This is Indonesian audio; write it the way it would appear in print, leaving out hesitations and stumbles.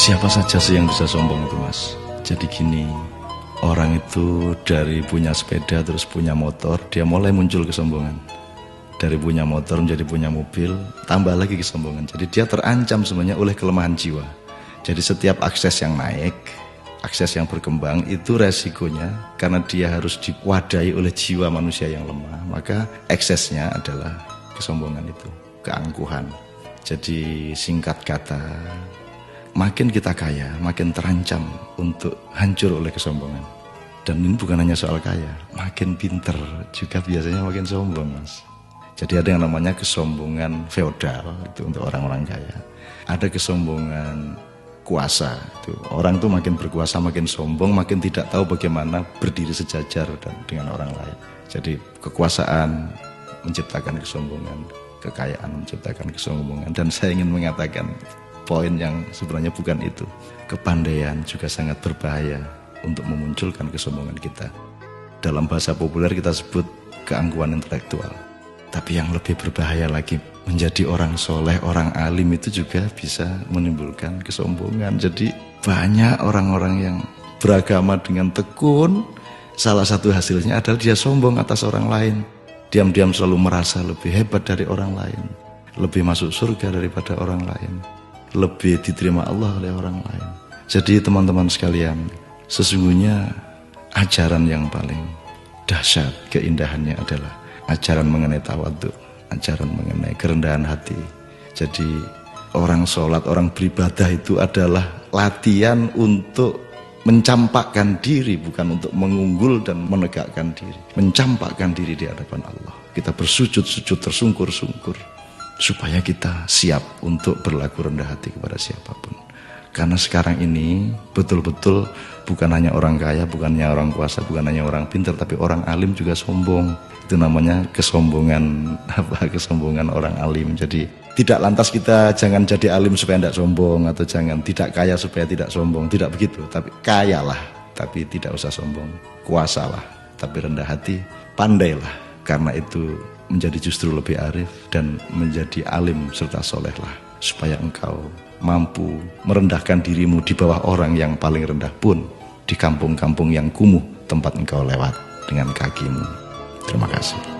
Siapa saja sih yang bisa sombong itu, Mas? Jadi gini, orang itu dari punya sepeda terus punya motor, dia mulai muncul kesombongan. Dari punya motor menjadi punya mobil, tambah lagi kesombongan. Jadi dia terancam sebenarnya oleh kelemahan jiwa. Jadi setiap akses yang naik, akses yang berkembang, itu resikonya karena dia harus diwadahi oleh jiwa manusia yang lemah. Maka eksesnya adalah kesombongan itu, keangkuhan. Jadi singkat kata, makin kita kaya, makin terancam untuk hancur oleh kesombongan. Dan ini bukan hanya soal kaya, makin pinter juga biasanya makin sombong, Mas. Jadi ada yang namanya kesombongan feodal, itu untuk orang-orang kaya. Ada kesombongan kuasa, itu orang tuh makin berkuasa, makin sombong, makin tidak tahu bagaimana berdiri sejajar dengan orang lain. Jadi kekuasaan menciptakan kesombongan, kekayaan menciptakan kesombongan. Dan saya ingin mengatakan poin yang sebenarnya bukan itu. Kepandaian juga sangat berbahaya untuk memunculkan kesombongan kita. Dalam bahasa populer kita sebut keangkuhan intelektual. Tapi yang lebih berbahaya lagi, menjadi orang soleh, orang alim itu juga bisa menimbulkan kesombongan. Jadi banyak orang-orang yang beragama dengan tekun, salah satu hasilnya adalah dia sombong atas orang lain. Diam-diam selalu merasa lebih hebat dari orang lain, lebih masuk surga daripada orang lain, lebih diterima Allah oleh orang lain. Jadi teman-teman sekalian, sesungguhnya ajaran yang paling dahsyat keindahannya adalah ajaran mengenai tawadhu, ajaran mengenai kerendahan hati. Jadi orang sholat, orang beribadah itu adalah latihan untuk mencampakkan diri, bukan untuk mengunggul dan menegakkan diri. Mencampakkan diri di hadapan Allah. Kita bersujud-sujud tersungkur-sungkur supaya kita siap untuk berlaku rendah hati kepada siapapun. Karena sekarang ini betul-betul bukan hanya orang kaya, bukan hanya orang kuasa, bukan hanya orang pintar, tapi orang alim juga sombong. Itu namanya kesombongan kesombongan orang alim. Jadi tidak lantas kita jangan jadi alim supaya tidak sombong, atau jangan tidak kaya supaya tidak sombong, tidak begitu. Tapi kayalah, tapi tidak usah sombong. Kuasalah, tapi rendah hati. Pandailah, karena itu menjadi justru lebih arif dan menjadi alim serta solehlah, supaya engkau mampu merendahkan dirimu di bawah orang yang paling rendah pun di kampung-kampung yang kumuh tempat engkau lewat dengan kakimu. Terima kasih.